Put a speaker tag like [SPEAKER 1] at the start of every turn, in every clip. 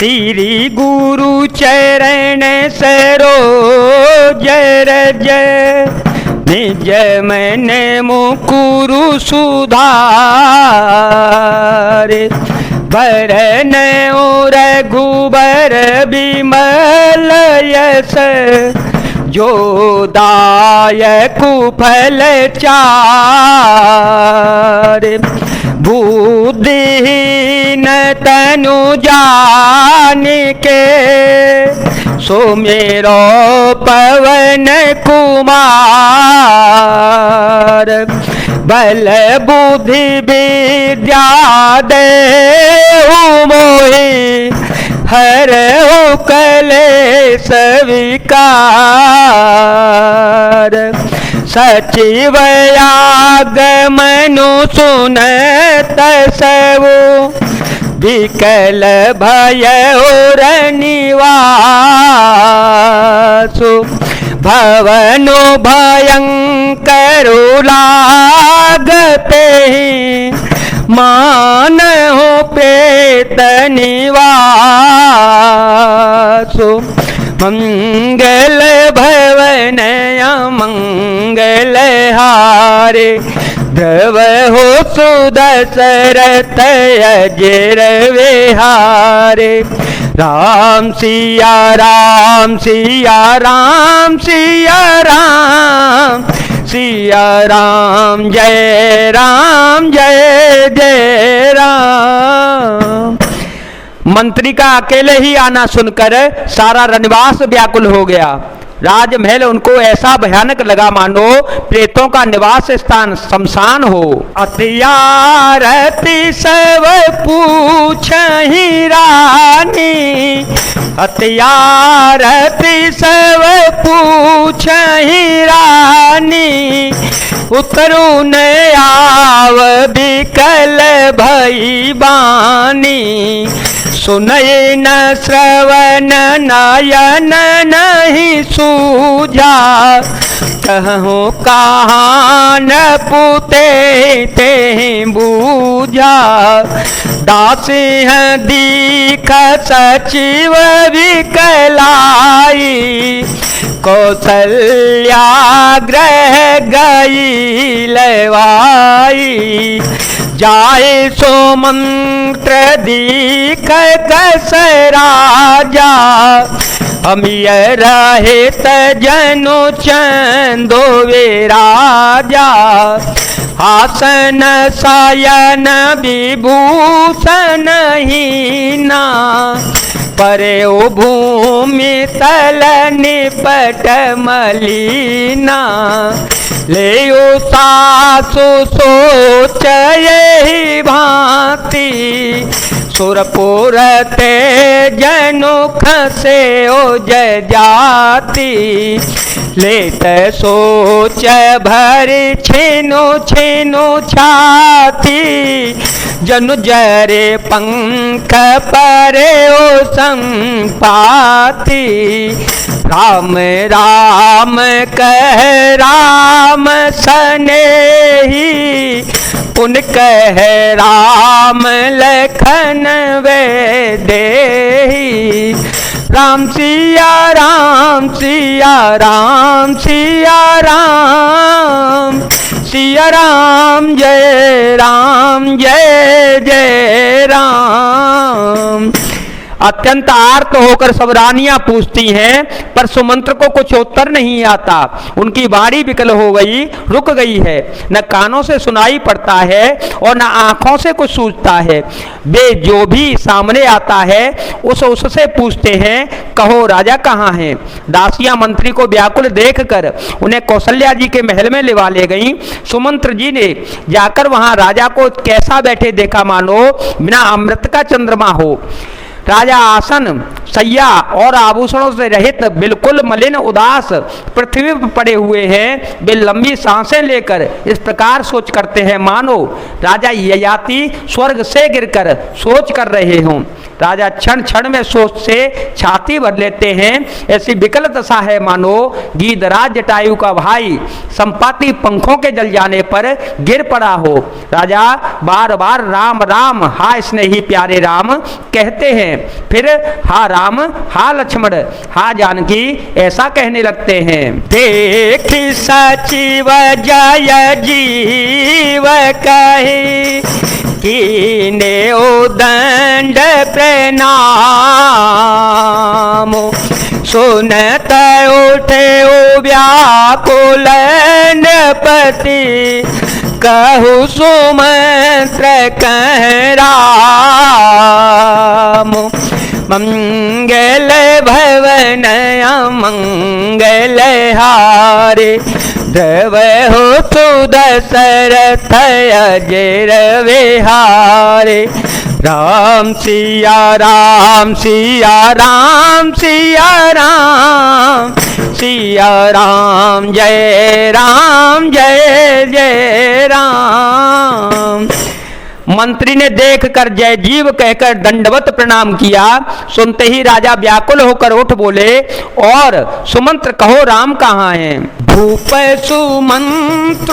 [SPEAKER 1] श्री गुरु चरण सरोज रज निज मन मुकुरु सुधार भरन रघुबर बिमल यस जो दायक फल चार बुद्धिहीन तनु जानिके सुमेरो पवन कुमार बल बुद्धि विद्या देहु मोहि हरहु कलेश विकार सचिव आगमनु सुनत सबु विकल भय और निवासु भवनु भयंकर लागते मान हो प्रेत निवासु मंगल भवन अमंगल हारे ध्रुव हो सुदशरथ अजर विहारे राम सिया राम सिया राम सिया राम सिया राम जय जय राम। मंत्री का अकेले ही आना सुनकर सारा रनिवास व्याकुल हो गया। राजमहल उनको ऐसा भयानक लगा मानो प्रेतों का निवास स्थान शमशान हो। अत्यारति सब पूछहि रानी अत्यारति सब पूछहि रानी उतरु न आव बिकल भई बानी सुनय न श्रवण नयन नहीं सूझा कहूँ कहाँ न पूते ते बूझा दासी है दीख सचिव विकलाई कौशल्या ग्रह गई लवाई जाए सो मंत्र दीख कस राजा अमिय रहे तजनु चंदो वे राजा आसन सायन विभूषण हीना परे ओ भूमि तल निपट मलिना ले सासु सोच यही भांति सुरपुर ते जनु खसे ओ जय जाति लेत सोच भरी छिनु छिनु छाती जनु जरे पंख परे ओ संपाति राम राम कह राम सनेही पुन कह राम लखन वे देही राम सिया राम सिया राम सिया राम सिया राम जय जय राम। अत्यंत आर्त होकर सब रानियां पूछती हैं पर सुमंत्र को कुछ उत्तर नहीं आता। उनकी वाणी विकल हो गई, रुक गई है, न कानों से सुनाई पड़ता है और न आंखों से कुछ सूझता है। वे जो भी सामने आता है उससे पूछते हैं कहो राजा कहाँ हैं। दासियां मंत्री को व्याकुल देखकर उन्हें कौशल्या जी के महल में लिवा ले गई। सुमंत्र जी ने जाकर वहां राजा को कैसा बैठे देखा मानो बिना अमृत का चंद्रमा हो। राजा आसन सैया और आभूषणों से रहित बिल्कुल मलिन उदास पृथ्वी पर पड़े हुए हैं। वे लंबी सांसें लेकर इस प्रकार सोच करते हैं मानो राजा ययाति स्वर्ग से गिरकर सोच कर रहे हों। राजा क्षण क्षण में सोच से छाती भर लेते हैं। ऐसी विकल दशा है मानो गीधराज जटायु का भाई संपाति पंखों के जल जाने पर गिर पड़ा हो। राजा बार बार राम राम हा स्नेही प्यारे राम कहते हैं, फिर हा राम हा लक्ष्मण हा जानकी ऐसा कहने लगते हैं। देख सचिव जय जीव कहे कीने उदंड प्रणाम, सुनत उठे व्याकुल नृपति कहु सुमंत्र कह राम। मंगल भवन मंगल हारे ध्रुव हो सुदशरथ अजर विहारे। राम सिया राम सिया राम सिया राम सिया राम जय जय राम। मंत्री ने देखकर जय जीव कहकर दंडवत प्रणाम किया। सुनते ही राजा व्याकुल होकर उठ बोले, और सुमंत्र कहो राम कहाँ हैं? भूप सुमंत्रुलीन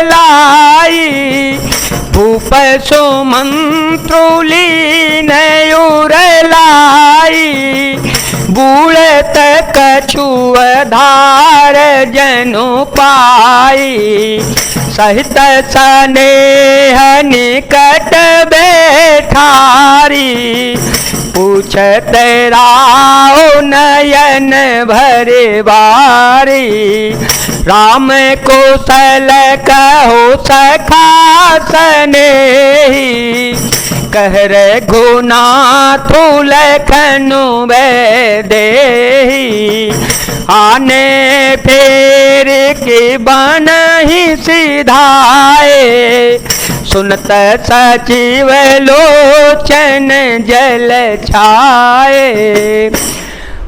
[SPEAKER 1] लाई, भूप सुमंत्रुलीन लाई, बूढ़त कछुअ धार जनु पाई, सहित स्नेह निकट बैठारी, पूछत राव नयन भरे बारी, राम कौशल कहो सखा स्नेही, कह रघुनाथ लखनु देही, आने फेर के बन ही सिधाए, सुनत सचिव लोचन जल छाए।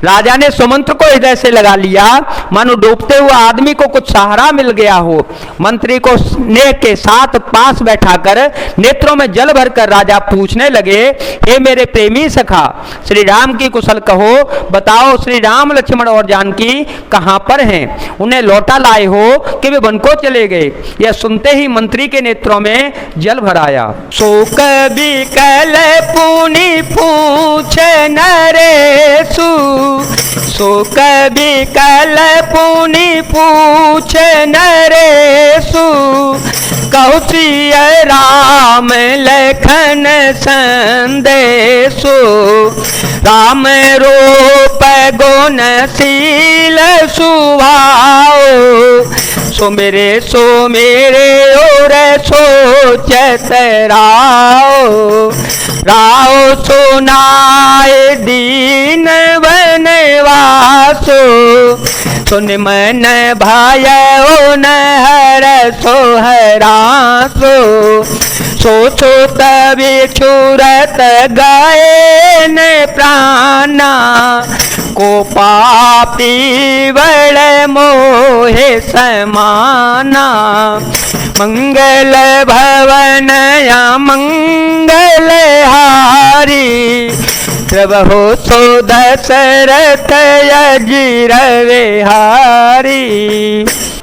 [SPEAKER 1] राजा ने सुमंत्र को हृदय से लगा लिया, मानो डूबते हुए आदमी को कुछ सहारा मिल गया हो। मंत्री को स्नेह के साथ पास बैठाकर नेत्रों में जल भरकर राजा पूछने लगे, हे मेरे प्रेमी सखा, श्री राम की कुशल कहो, बताओ श्री राम लक्ष्मण और जानकी कहाँ पर हैं? उन्हें लौटा लाए हो कि वे वन को चले गए? यह सुनते ही मंत्री के नेत्रों में जल भर आया। शोक विकल पुनि पूछ नरेशु, शोक विकल पुनि पूछ नरेशु, कौशिय राम लखन संदेशु, राम रूप गुणशील सुभाओ, सुमेरे और सोचत राओ, राओ सुनाए दीन वनवासो, सुन मन भायो न हर सोहरासो, सोचो तभी छुरत गए न प्राणा, को पापी बड़ मोहे समाना, मंगल भवन या मंगल हारी, प्रभु सो दशरथ अजीर विहारी।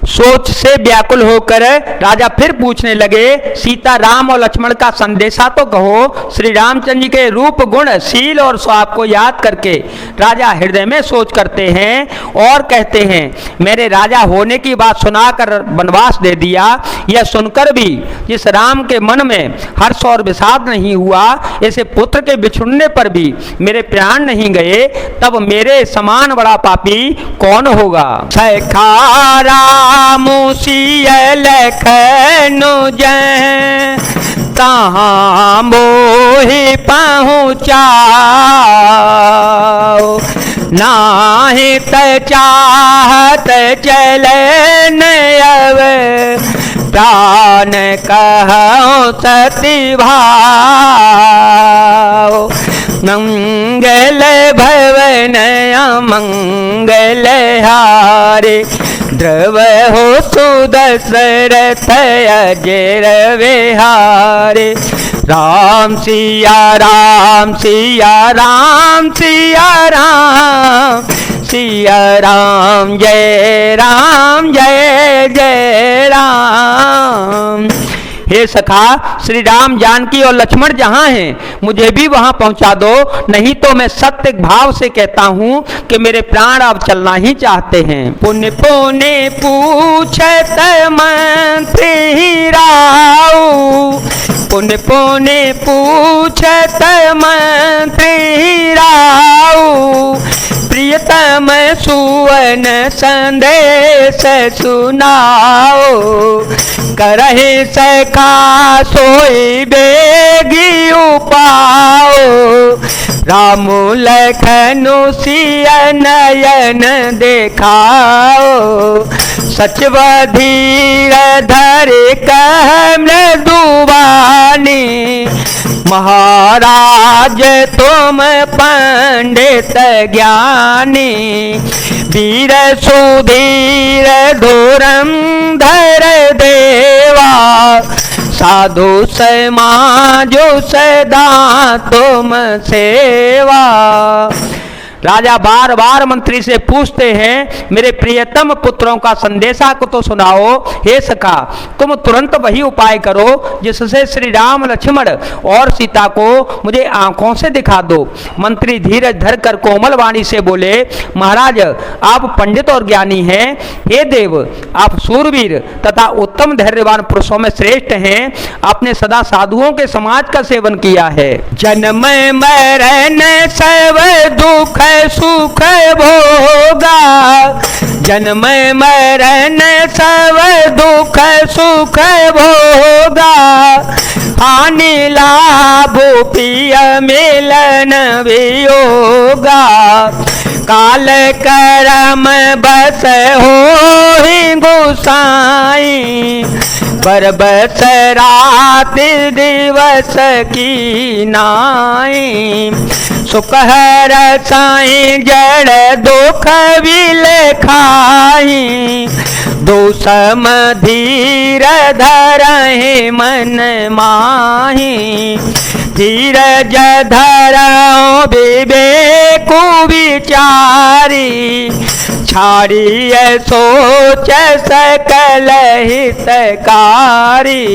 [SPEAKER 1] सोच से व्याकुल होकर राजा फिर पूछने लगे, सीता राम और लक्ष्मण का संदेशा तो कहो। श्री रामचंद्र जी के रूप गुण शील और स्वभाव को याद करके राजा हृदय में सोच करते हैं और कहते हैं, मेरे राजा होने की बात सुनाकर वनवास दे दिया, यह सुनकर भी जिस राम के मन में हर्ष और विषाद नहीं हुआ, ऐसे पुत्र के बिछुड़ने पर भी मेरे प्राण नहीं गए, तब मेरे समान बड़ा पापी कौन होगा? सखा मुसिय लखनु जय, कहाँ मोहि पहुँचाओ, नाहित चाहत चलन अब, प्राण कहूँ सती भाव, मंगल भवन मंगल हारे, ध्रुव हो सुदशरथ अजर विहारे, राम सिया राम सिया राम सिया राम, सिया राम जय जय राम। हे सखा, श्री राम जानकी और लक्ष्मण जहां हैं मुझे भी वहां पहुंचा दो, नहीं तो मैं सत्य भाव से कहता हूं कि मेरे प्राण अब चलना ही चाहते हैं। पुण्य पुण्य पूछत मंत्री राऊ, पुण्य पुण्य पूछत मंत्री राऊ, प्रियतम सुवन संदेश सुनाओ, करहि सखा सोई बेगी उपाओ, राम लखन सिया नयन देखाओ, सचव धीर धरे कह मृदुवानी, महाराज तुम पंडित ज्ञानी, वीर सुधीर धुरंधर देवा, साधु समाजो सदा तुम सेवा। राजा बार बार मंत्री से पूछते हैं, मेरे प्रियतम पुत्रों का संदेशा को तो सुनाओ। हे सखा, तुम तुरंत वही उपाय करो जिससे श्री राम लक्ष्मण और सीता को मुझे आंखों से दिखा दो। मंत्री धीरज धरकर कोमल वाणी से बोले, महाराज आप पंडित और ज्ञानी हैं, हे देव आप सूरवीर तथा उत्तम धैर्यवान पुरुषों में श्रेष्ठ हैं, आपने सदा साधुओं के समाज का सेवन किया है। जन्म मरण सब दुख सुख भोगा, जन्म मरण सब दुख सुख भोगा, हानि लाभ प्रिय मिलन वियोगा, काल करम बस हो ही गुसाई, पर बस रात दिवस की नाई, सुख हर साई जड़ दुख विल खाई, दोसम धीर धरहि मन माही, धीरज धरौ विवेक विचारी, छाड़िय सोच सकल हितकारी,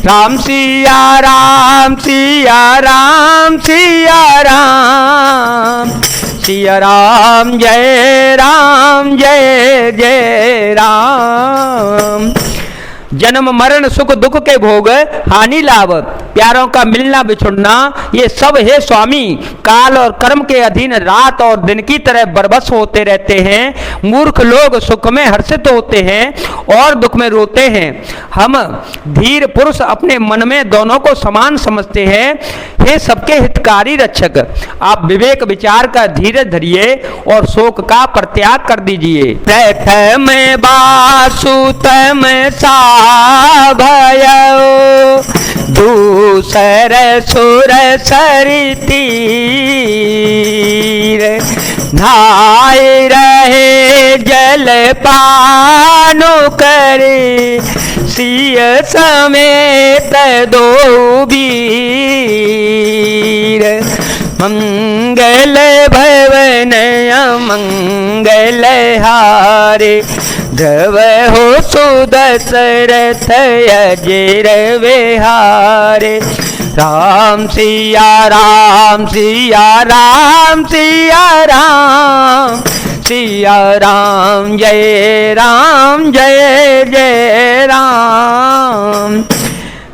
[SPEAKER 1] राम सिया राम सिया राम सिया राम, सिया राम जय जय राम। जन्म मरण सुख दुख के भोग, हानि लाभ प्यारों का मिलना बिछुड़ना, ये सब हे स्वामी काल और कर्म के अधीन रात और दिन की तरह बरबस होते रहते हैं। मूर्ख लोग सुख में हर्षित होते हैं और दुख में रोते हैं। हम धीर पुरुष अपने मन में दोनों को समान समझते हैं। हे सबके हितकारी रक्षक, आप विवेक विचार का धीरज धरिए और शोक का परित्याग कर दीजिए। प्रथम बासुतम सा भयो, दूसर सुर सरितीर, नहाए रहे जल पानो करे, सिय समेत दो वीर, मंगल भवन अमंगल हारे, ध्रुव हो सुदशरथ अजर विहारे, राम सिया राम सिया राम सिया राम, सिया राम जय जय राम।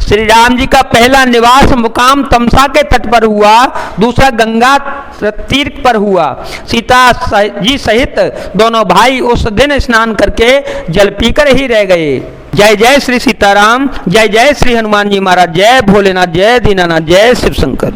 [SPEAKER 1] श्री राम जी का पहला निवास मुकाम तमसा के तट पर हुआ, दूसरा गंगा तीर्थ पर हुआ। सीता जी सहित दोनों भाई उस दिन स्नान करके जल पीकर ही रह गए। जय जय श्री सीताराम, जय जय श्री हनुमान जी महाराज, जय भोलेनाथ, जय दीनानाथ, जय शिव शंकर।